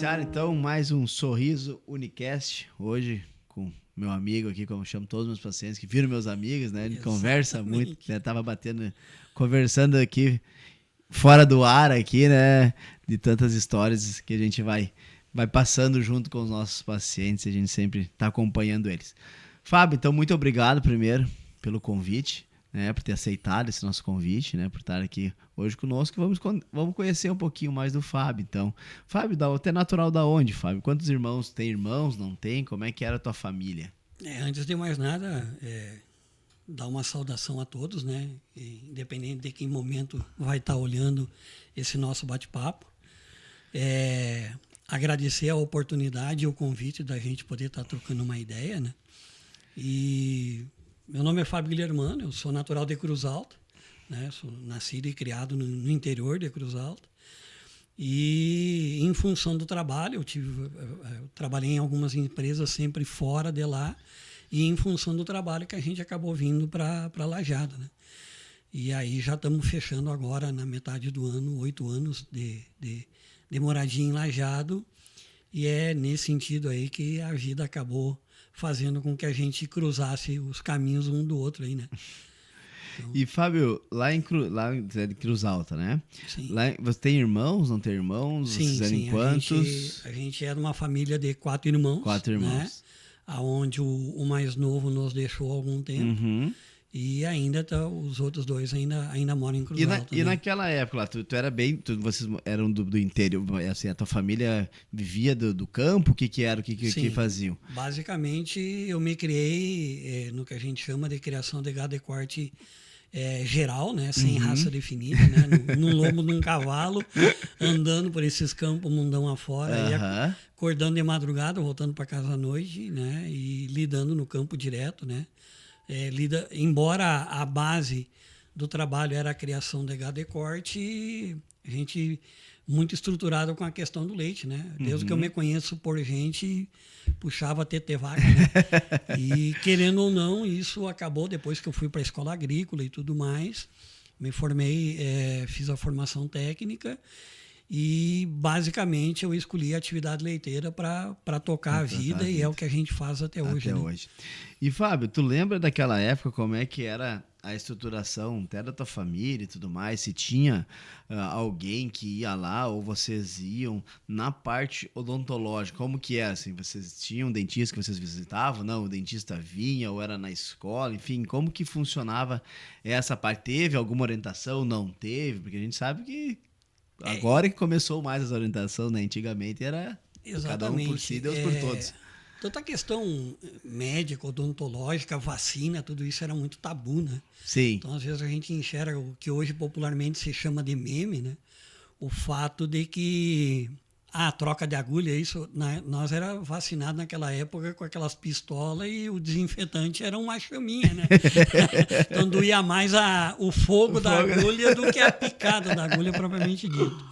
iniciar então mais um Sorriso Unicast, hoje com meu amigo aqui, como eu chamo todos os meus pacientes, que viram meus amigos, né? A gente conversa muito, né? Tava conversando aqui fora do ar aqui, né? De tantas histórias que a gente vai passando junto com os nossos pacientes, a gente sempre tá acompanhando eles. Fábio, então muito obrigado primeiro pelo convite, né, por ter aceitado esse nosso convite, né, por estar aqui hoje conosco. Vamos conhecer um pouquinho mais do Fábio, então. Fábio, é natural da onde, Fábio? Quantos irmãos? Tem irmãos? Não tem? Como é que era a tua família? Antes de mais nada, dar uma saudação a todos, né, independente de que momento vai estar olhando esse nosso bate-papo. Agradecer a oportunidade e o convite da gente poder estar trocando uma ideia, né? E meu nome é Fábio Guilhermano, eu sou natural de Cruz Alta, né? Sou nascido e criado no interior de Cruz Alta. E em função do trabalho, eu trabalhei em algumas empresas sempre fora de lá, e em função do trabalho que a gente acabou vindo para Lajeado, né? E aí já estamos fechando agora, na metade do ano, 8 anos de moradia em Lajeado, e é nesse sentido aí que a vida acabou fazendo com que a gente cruzasse os caminhos um do outro aí, né? Então, e, Fábio, lá em Cruz Alta, né? Sim. Lá, você tem irmãos, não tem irmãos? Sim, Vocês eram quantos? A gente era uma família de 4 irmãos. 4 irmãos. Né? Onde o mais novo nos deixou há algum tempo. Uhum. E ainda os outros dois ainda moram em Cruz Alta. E naquela época lá, tu era bem. Vocês eram do interior, assim, a tua família vivia do campo? O que era? O que faziam? Basicamente, eu me criei no que a gente chama de criação de gado de corte geral, né? Sem raça definida, né? Num lombo de um cavalo, andando por esses campos mundão afora, e acordando de madrugada, voltando para casa à noite, né? E lidando no campo direto, né? Embora a base do trabalho era a criação de gado de corte, a gente muito estruturado com a questão do leite, né? Desde que eu me conheço por gente, puxava TT vaca, né? E querendo ou não, isso acabou depois que eu fui para a escola agrícola e tudo mais. Me formei, fiz a formação técnica e basicamente eu escolhi a atividade leiteira para tocar a vida, e é o que a gente faz até hoje. Até né? hoje. E, Fábio, tu lembra daquela época como é que era a estruturação até da tua família e tudo mais? Se tinha alguém que ia lá ou vocês iam na parte odontológica? Como que era? Assim, vocês tinham um dentista que vocês visitavam? Não, o dentista vinha ou era na escola? Enfim, como que funcionava essa parte? Teve alguma orientação? Não teve? Porque a gente sabe que agora que começou mais as orientações, né? Antigamente era cada um por si, Deus por todos. Toda a questão médica, odontológica, vacina, tudo isso era muito tabu, né? Sim. Então, às vezes, a gente enxerga o que hoje popularmente se chama de meme, né? O fato de que a troca de agulha, isso, nós era vacinado naquela época com aquelas pistolas e o desinfetante era uma chaminha, né? Então doía mais o fogo da agulha do que a picada da agulha propriamente dito.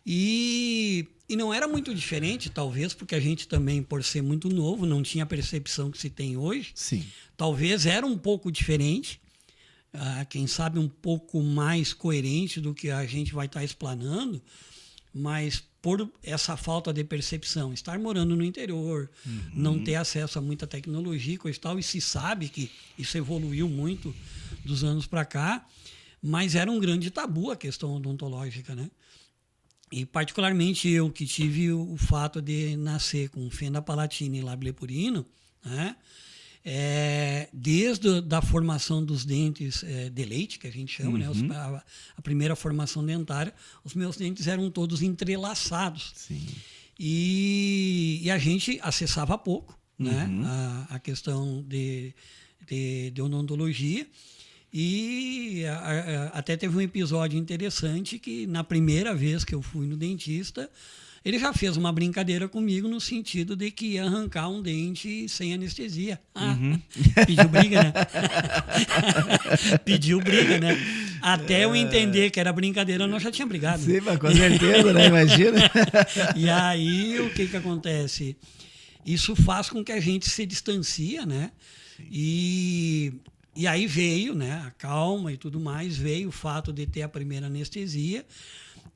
E não era muito diferente, talvez, porque a gente também, por ser muito novo, não tinha a percepção que se tem hoje. Sim. Talvez era um pouco diferente, quem sabe um pouco mais coerente do que a gente vai estar explanando, mas por essa falta de percepção, estar morando no interior, não ter acesso a muita tecnologia, coisa e tal, e se sabe que isso evoluiu muito dos anos para cá, mas era um grande tabu a questão odontológica, né? E particularmente eu que tive o fato de nascer com fenda palatina e lábio leporino, né? Desde a formação dos dentes de leite, que a gente chama, né? A primeira formação dentária, os meus dentes eram todos entrelaçados. Sim. E a gente acessava pouco, né? A questão de odontologia. E até teve um episódio interessante que, na primeira vez que eu fui no dentista, ele já fez uma brincadeira comigo no sentido de que ia arrancar um dente sem anestesia. Pediu briga, né? Pediu briga, né? Até eu entender que era brincadeira, nós já tínhamos brigado. Sim, mas com certeza, né? Imagina. E aí, o que acontece? Isso faz com que a gente se distancia, né? E aí veio, né, a calma e tudo mais, veio o fato de ter a primeira anestesia.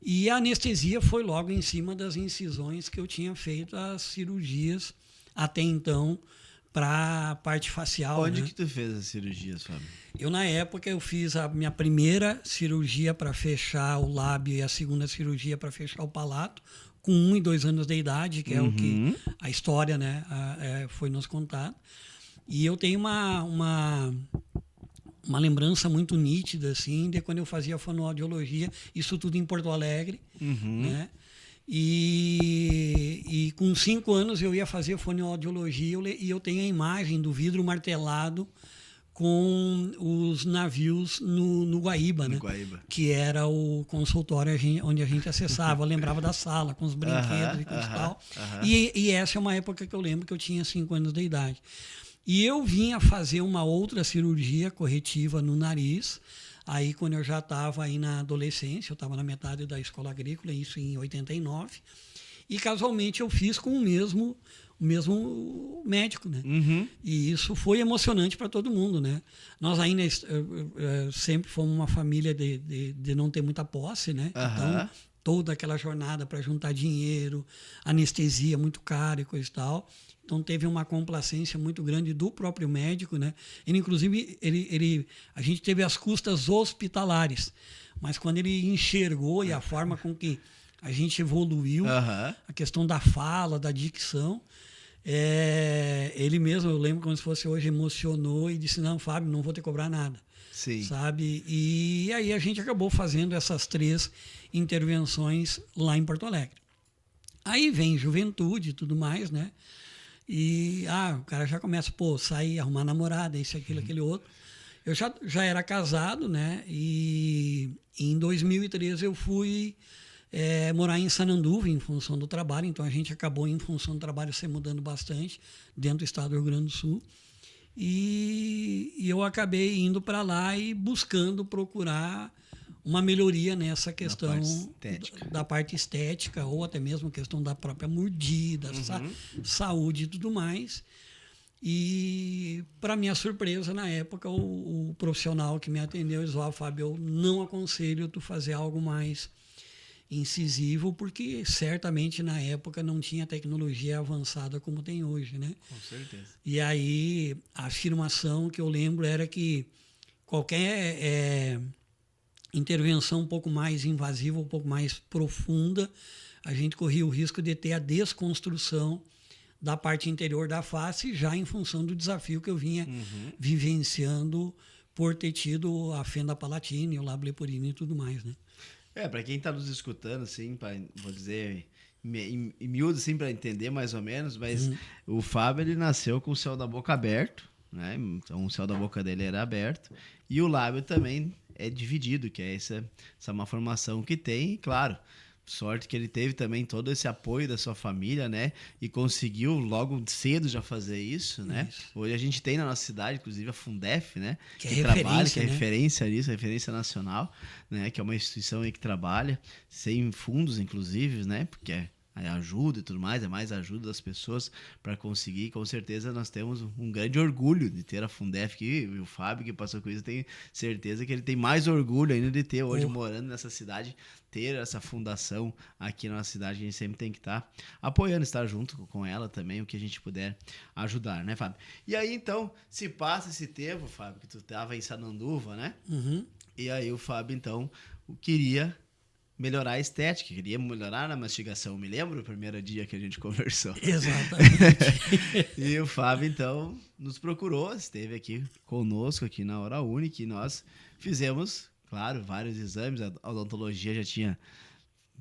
E a anestesia foi logo em cima das incisões que eu tinha feito as cirurgias até então para a parte facial. Onde né? que tu fez as cirurgias, Fábio? Eu, na época, eu fiz a minha primeira cirurgia para fechar o lábio e a segunda cirurgia para fechar o palato, com 1 e 2 anos de idade, que é o que a história, né, foi nos contada. E eu tenho uma lembrança muito nítida, assim, de quando eu fazia fonoaudiologia, isso tudo em Porto Alegre, né? E com 5 anos eu ia fazer fonoaudiologia e eu tenho a imagem do vidro martelado com os navios no Guaíba, né? Guaíba. Que era o consultório onde a gente acessava. Eu lembrava da sala, com os brinquedos e tal. E essa é uma época que eu lembro que eu tinha 5 anos de idade. E eu vinha fazer uma outra cirurgia corretiva no nariz, aí quando eu já estava aí na adolescência, eu estava na metade da escola agrícola, isso em 89, e casualmente eu fiz com o mesmo médico, né? E isso foi emocionante para todo mundo, né? Nós ainda sempre fomos uma família de não ter muita posse, né? Então, toda aquela jornada para juntar dinheiro, anestesia muito cara e coisa e tal. Então teve uma complacência muito grande do próprio médico, né? Ele, inclusive, a gente teve as custas hospitalares, mas quando ele enxergou e a forma com que a gente evoluiu, a questão da fala, da dicção, ele mesmo, eu lembro como se fosse hoje, emocionou e disse: não, Fábio, não vou te cobrar nada. Sim. Sabe? E aí a gente acabou fazendo essas 3 intervenções lá em Porto Alegre. Aí vem juventude e tudo mais, né? E o cara já começa, sair, arrumar namorada, isso, aquilo, aquele outro. Eu já era casado, né? E em 2013 eu fui morar em Sananduva em função do trabalho. Então a gente acabou, em função do trabalho, se mudando bastante dentro do estado do Rio Grande do Sul. E eu acabei indo para lá e buscando procurar uma melhoria nessa questão da parte estética, ou até mesmo a questão da própria mordida, saúde e tudo mais. E, para minha surpresa, na época, o profissional que me atendeu disse: Fábio, eu não aconselho tu fazer algo mais incisivo, porque certamente na época não tinha tecnologia avançada como tem hoje, né? Com certeza. E aí a afirmação que eu lembro era que qualquer intervenção um pouco mais invasiva, um pouco mais profunda, a gente corria o risco de ter a desconstrução da parte interior da face, já em função do desafio que eu vinha vivenciando por ter tido a fenda palatina, o lábio leporino e tudo mais, né? Para quem está nos escutando, assim, vou dizer em miúdo, assim, para entender mais ou menos, mas o Fábio, ele nasceu com o céu da boca aberto, né? Então o céu da boca dele era aberto, e o lábio também é dividido, que é essa malformação que tem, e claro, sorte que ele teve também todo esse apoio da sua família, né? E conseguiu logo cedo já fazer isso, né? Hoje a gente tem na nossa cidade, inclusive, a Fundef, né? Que trabalha, que é referência nisso, referência nacional, né? Que é uma instituição aí que trabalha sem fundos, inclusive, né? Porque ajuda e tudo mais, é mais ajuda das pessoas para conseguir. Com certeza nós temos um grande orgulho de ter a Fundef aqui, e o Fábio que passou com isso, tenho certeza que ele tem mais orgulho ainda de ter hoje, morando nessa cidade, ter essa fundação aqui na nossa cidade. A gente sempre tem que estar apoiando, estar junto com ela também, o que a gente puder ajudar, né, Fábio? E aí, então, se passa esse tempo, Fábio, que tu estava em Sananduva, né? E aí o Fábio, então, queria melhorar a estética, queria melhorar na mastigação. Eu me lembro o primeiro dia que a gente conversou. Exatamente. E o Fábio, então, nos procurou, esteve aqui conosco, aqui na Hora Única, e nós fizemos, claro, vários exames. A odontologia já tinha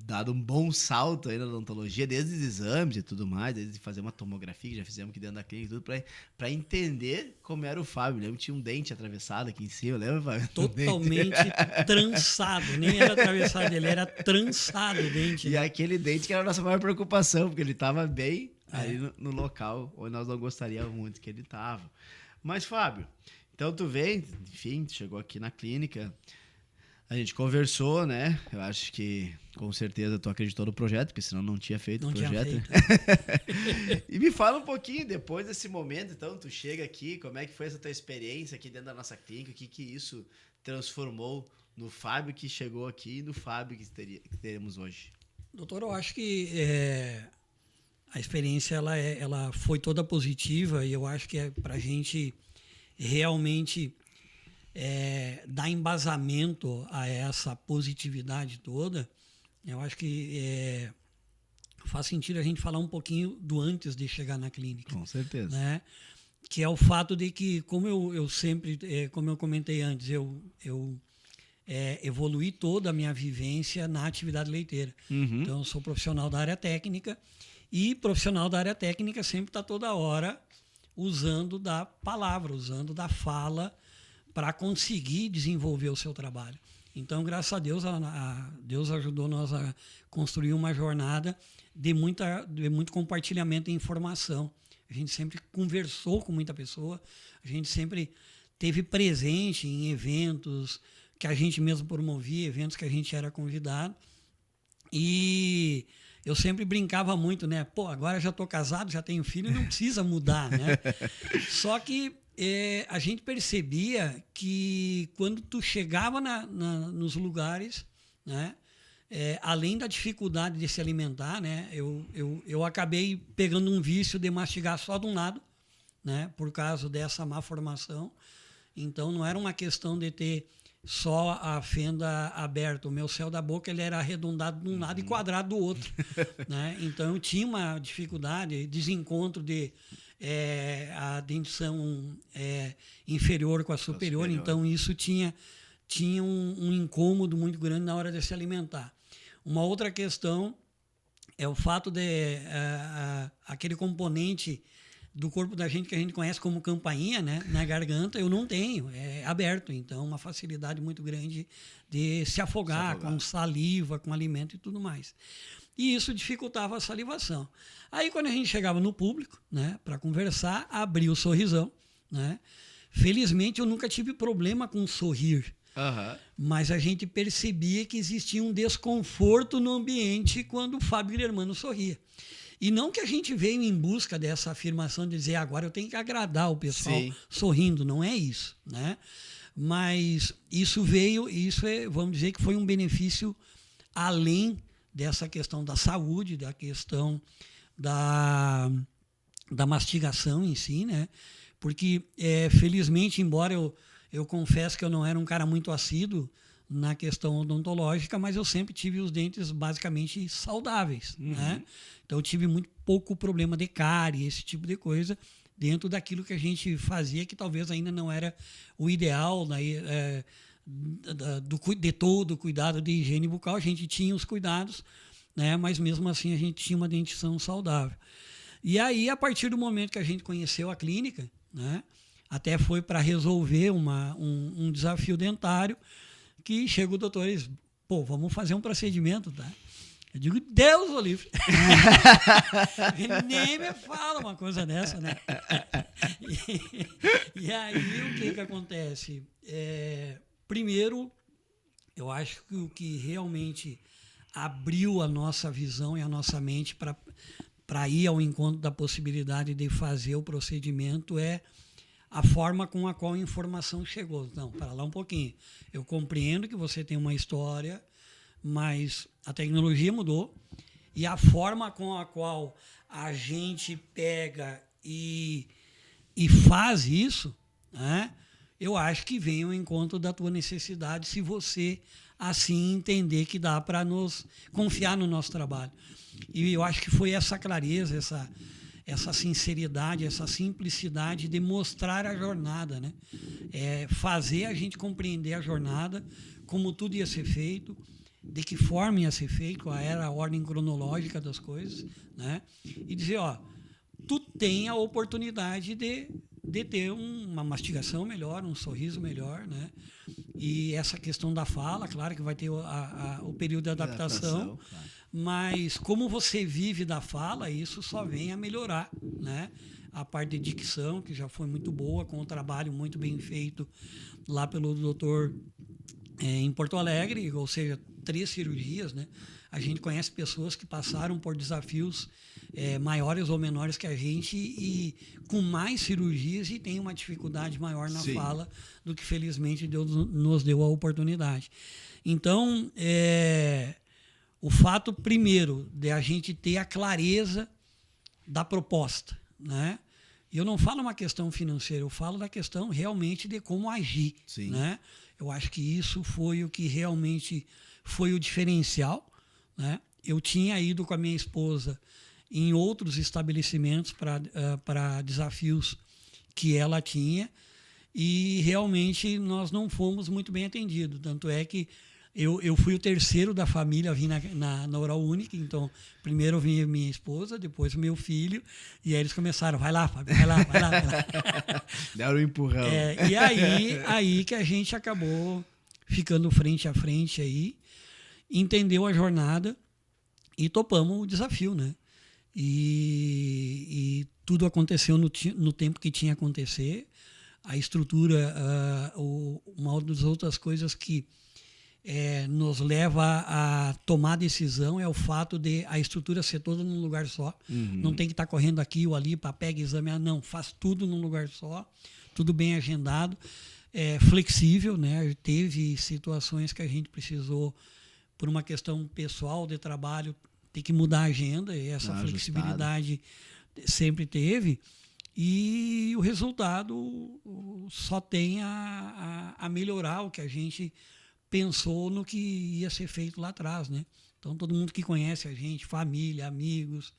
dado um bom salto aí na odontologia, desde os exames e tudo mais, desde fazer uma tomografia, que já fizemos aqui dentro da clínica, tudo para entender como era o Fábio. Eu lembro que tinha um dente atravessado aqui em cima, lembra, Fábio? Totalmente trançado, nem era atravessado, ele era trançado o dente. E aquele dente que era a nossa maior preocupação, porque ele estava bem ali no local onde nós não gostaríamos muito que ele estava. Mas, Fábio, então tu vem, enfim, chegou aqui na clínica, a gente conversou, né? Eu acho que com certeza tu acreditou no projeto, porque senão não tinha feito o projeto. E me fala um pouquinho, depois desse momento, então, tu chega aqui, como é que foi essa tua experiência aqui dentro da nossa clínica, o que isso transformou no Fábio que chegou aqui e no Fábio que teremos hoje? Doutor, eu acho que a experiência ela foi toda positiva e eu acho que para a gente realmente dar embasamento a essa positividade toda, eu acho que faz sentido a gente falar um pouquinho do antes de chegar na clínica. Com certeza. Né? Que é o fato de que, como eu sempre, como eu comentei antes, eu evoluí toda a minha vivência na atividade leiteira. Uhum. Então, eu sou profissional da área técnica e profissional da área técnica sempre está toda hora usando da palavra, usando da fala para conseguir desenvolver o seu trabalho. Então, graças a Deus, Deus ajudou nós a construir uma jornada de muito compartilhamento de informação. A gente sempre conversou com muita pessoa, a gente sempre teve presente em eventos que a gente mesmo promovia, eventos que a gente era convidado. E eu sempre brincava muito, né? Pô, agora já estou casado, já tenho filho, não precisa mudar, né? Só que a gente percebia que quando tu chegava nos lugares, né? Além da dificuldade de se alimentar, né? Eu acabei pegando um vício de mastigar só de um lado, né? Por causa dessa má formação. Então, não era uma questão de ter só a fenda aberta. O meu céu da boca ele era arredondado de um lado e quadrado do outro. Né? Então, eu tinha uma dificuldade, desencontro de a dentição inferior com a superior. Então, isso tinha um incômodo muito grande na hora de se alimentar. Uma outra questão é o fato de aquele componente do corpo da gente que a gente conhece como campainha, né, na garganta, eu não tenho, é aberto. Então, uma facilidade muito grande de se afogar com saliva, com alimento e tudo mais. E isso dificultava a salivação. Aí, quando a gente chegava no público, né, para conversar, abria o sorrisão. Né? Felizmente, eu nunca tive problema com sorrir. Uhum. Mas a gente percebia que existia um desconforto no ambiente quando o Fábio Guilhermano sorria. E não que a gente veio em busca dessa afirmação de dizer agora eu tenho que agradar o pessoal sorrindo, não é isso, né? Mas isso veio, vamos dizer que foi um benefício além dessa questão da saúde, da questão da mastigação em si, né? Porque, felizmente, embora eu confesso que eu não era um cara muito assíduo na questão odontológica, mas eu sempre tive os dentes basicamente saudáveis, né? Então eu tive muito pouco problema de cárie, esse tipo de coisa, dentro daquilo que a gente fazia, que talvez ainda não era o ideal, né? De todo o cuidado de higiene bucal. A gente tinha os cuidados, né? Mas mesmo assim a gente tinha uma dentição saudável. E aí, a partir do momento que a gente conheceu a clínica, né? Até foi para resolver um desafio dentário, que chega o doutor e diz, pô, vamos fazer um procedimento, tá? Eu digo, Deus o livre. Ele nem me fala uma coisa dessa, né? E aí, o que acontece? Primeiro, eu acho que o que realmente abriu a nossa visão e a nossa mente para ir ao encontro da possibilidade de fazer o procedimento é a forma com a qual a informação chegou. Não, para lá um pouquinho. Eu compreendo que você tem uma história, mas a tecnologia mudou e a forma com a qual a gente pega e faz isso, né, eu acho que vem ao encontro da tua necessidade, se você assim entender que dá para nos confiar no nosso trabalho. E eu acho que foi essa clareza, essa sinceridade, essa simplicidade de mostrar a jornada, né? Fazer a gente compreender a jornada, como tudo ia ser feito, de que forma ia ser feito, qual era a ordem cronológica das coisas, né? E dizer, ó, tu tem a oportunidade de ter uma mastigação melhor, um sorriso melhor, né? E essa questão da fala, claro que vai ter o período de adaptação, claro. Mas como você vive da fala, isso só vem a melhorar, né? A parte de dicção, que já foi muito boa, com um trabalho muito bem feito lá pelo doutor em Porto Alegre, ou seja, 3 cirurgias, né? A gente conhece pessoas que passaram por desafios maiores ou menores que a gente e com mais cirurgias e tem uma dificuldade maior na Sim. fala do que felizmente Deus nos deu a oportunidade. Então, o fato primeiro de a gente ter a clareza da proposta, né? E eu não falo uma questão financeira, eu falo da questão realmente de como agir, Sim. né? Eu acho que isso foi o que realmente foi o diferencial, né? Eu tinha ido com a minha esposa em outros estabelecimentos para desafios que ela tinha e realmente nós não fomos muito bem atendidos. Tanto é que eu fui o terceiro da família a vir na Oral Unique, então primeiro vinha minha esposa, depois o meu filho, e aí eles começaram, vai lá, Fábio, vai lá, vai lá, vai lá. Deram um empurrão. E aí que a gente acabou ficando frente a frente aí, entendeu a jornada e topamos o desafio, né? E tudo aconteceu no tempo que tinha que acontecer. A estrutura, uma das outras coisas que nos leva a tomar decisão é o fato de a estrutura ser toda num lugar só. Uhum. Não tem que estar correndo aqui ou ali para pegar exame. Não, faz tudo num lugar só, tudo bem agendado, flexível, né? Teve situações que a gente precisou, por uma questão pessoal de trabalho, ter que mudar a agenda, e essa flexibilidade sempre teve. E o resultado só tem a melhorar o que a gente pensou no que ia ser feito lá atrás, né? Então, todo mundo que conhece a gente, família, amigos,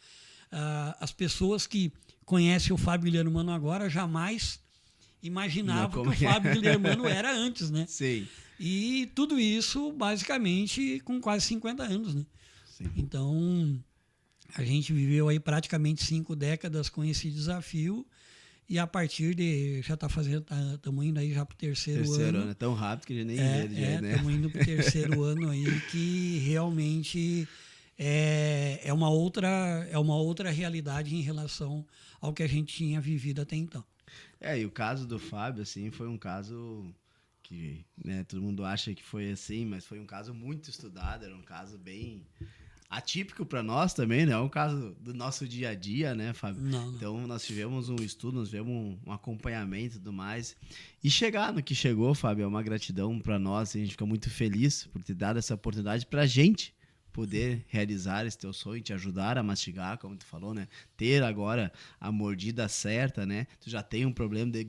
as pessoas que conhecem o Fábio Guilhermano agora jamais imaginavam que o Fábio Guilhermano era antes, né? Sim. E tudo isso, basicamente, com quase 50 anos, né? Sim. Então, a gente viveu aí praticamente 5 décadas com esse desafio. E a partir de. Já está fazendo. Estamos indo aí já para o terceiro ano. É tão rápido que a gente nem vê de jeito, né? Estamos indo para o terceiro ano aí, que realmente é uma outra realidade em relação ao que a gente tinha vivido até então. E o caso do Fábio, assim, foi um caso que, né, todo mundo acha que foi assim, mas foi um caso muito estudado, era um caso bem atípico para nós também, né? É um caso do nosso dia a dia, né, Fábio? Não. Então, nós tivemos um estudo, nós tivemos um acompanhamento e tudo mais. E chegar no que chegou, Fábio, é uma gratidão para nós. A gente fica muito feliz por ter dado essa oportunidade para a gente poder realizar esse teu sonho, te ajudar a mastigar, como tu falou, né? Ter agora a mordida certa, né? Tu já tem um problema de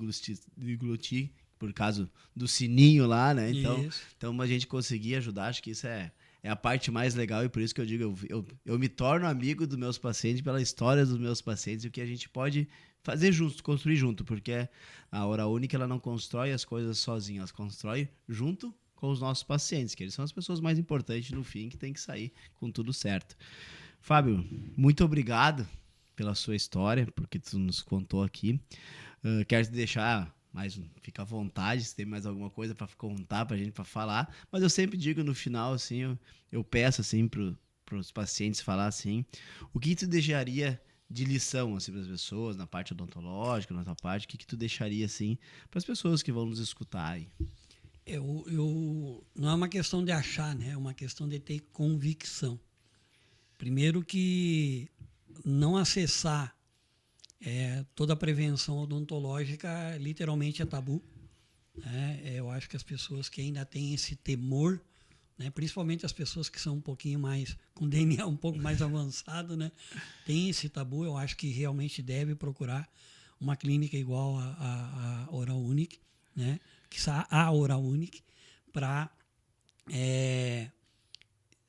deglutir por causa do sininho lá, né? Então a gente conseguir ajudar, acho que isso é a parte mais legal e por isso que eu digo, eu me torno amigo dos meus pacientes pela história dos meus pacientes e o que a gente pode fazer junto, construir junto, porque a Oral Unique ela não constrói as coisas sozinha, ela constrói junto com os nossos pacientes, que eles são as pessoas mais importantes no fim, que tem que sair com tudo certo. Fábio, muito obrigado pela sua história, porque tu nos contou aqui. Quero te deixar fica à vontade se tem mais alguma coisa para contar pra gente, para falar, mas eu sempre digo no final, assim, eu peço assim pros pacientes falar assim, o que tu deixaria de lição assim para as pessoas na parte odontológica, na tua parte, o que tu deixaria assim para as pessoas que vão nos escutar aí? Não é uma questão de achar, né? É uma questão de ter convicção. Primeiro que não acessar toda a prevenção odontológica literalmente é tabu. Né? Eu acho que as pessoas que ainda têm esse temor, né? Principalmente as pessoas que são um pouquinho mais, com DNA um pouco mais avançado, né? Tem esse tabu. Eu acho que realmente deve procurar uma clínica igual a Oral Unique, né? Que a Oral Unique, para,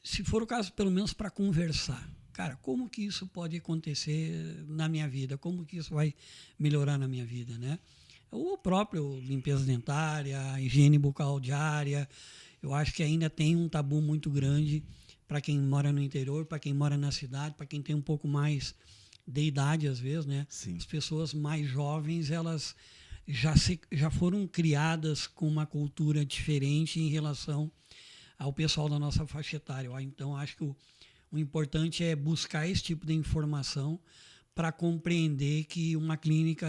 se for o caso, pelo menos para conversar. Cara, como que isso pode acontecer na minha vida? Como que isso vai melhorar na minha vida, né? O próprio limpeza dentária, a higiene bucal diária, eu acho que ainda tem um tabu muito grande para quem mora no interior, para quem mora na cidade, para quem tem um pouco mais de idade, às vezes, né? Sim. As pessoas mais jovens, elas já foram criadas com uma cultura diferente em relação ao pessoal da nossa faixa etária. Então, acho que o importante é buscar esse tipo de informação para compreender que uma clínica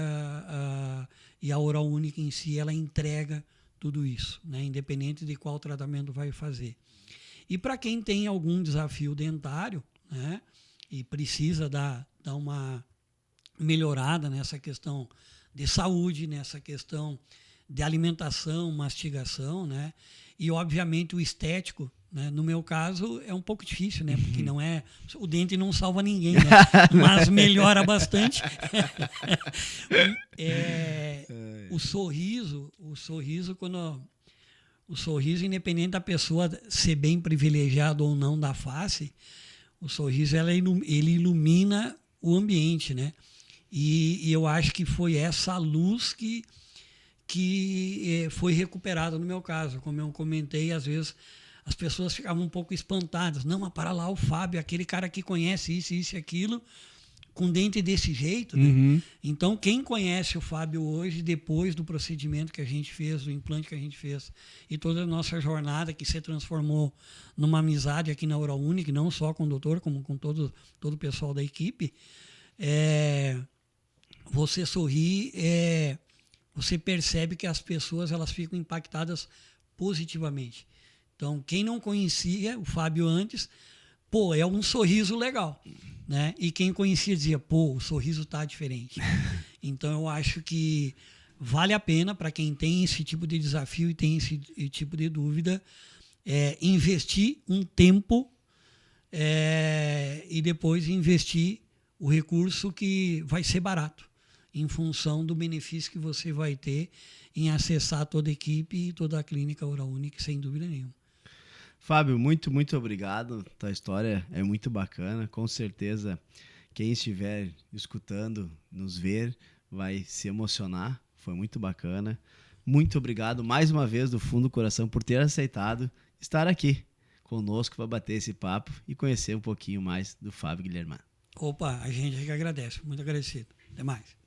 e a Oral Unique em si, ela entrega tudo isso, né? Independente de qual tratamento vai fazer. E para quem tem algum desafio dentário, né? E precisa dar uma melhorada nessa questão de saúde, nessa questão de alimentação, mastigação, né? E, obviamente, o estético, né? No meu caso, é um pouco difícil, né? Porque não é... O dente não salva ninguém, né? Mas melhora bastante. O sorriso, quando... O sorriso, independente da pessoa ser bem privilegiada ou não da face, o sorriso, ele ilumina o ambiente, né? E eu acho que foi essa luz que foi recuperada no meu caso. Como eu comentei, às vezes as pessoas ficavam um pouco espantadas. Não, mas para lá o Fábio, aquele cara que conhece isso e aquilo, com dente desse jeito, né? Então, quem conhece o Fábio hoje, depois do procedimento que a gente fez, do implante que a gente fez, e toda a nossa jornada que se transformou numa amizade aqui na Oral-Unic, não só com o doutor, como com todo o pessoal da equipe, você sorri, você percebe que as pessoas elas ficam impactadas positivamente. Então, quem não conhecia o Fábio antes, pô, é um sorriso legal, né? E quem conhecia dizia, pô, o sorriso tá diferente. Então, eu acho que vale a pena para quem tem esse tipo de desafio e tem esse tipo de dúvida, investir um tempo e depois investir o recurso que vai ser barato, em função do benefício que você vai ter em acessar toda a equipe e toda a clínica Oral-Unic, sem dúvida nenhuma. Fábio, muito, muito obrigado. Tua história é muito bacana. Com certeza, quem estiver escutando, nos ver, vai se emocionar. Foi muito bacana. Muito obrigado mais uma vez do fundo do coração por ter aceitado estar aqui conosco para bater esse papo e conhecer um pouquinho mais do Fábio Guilhermano. Opa, a gente que agradece. Muito agradecido. Até mais.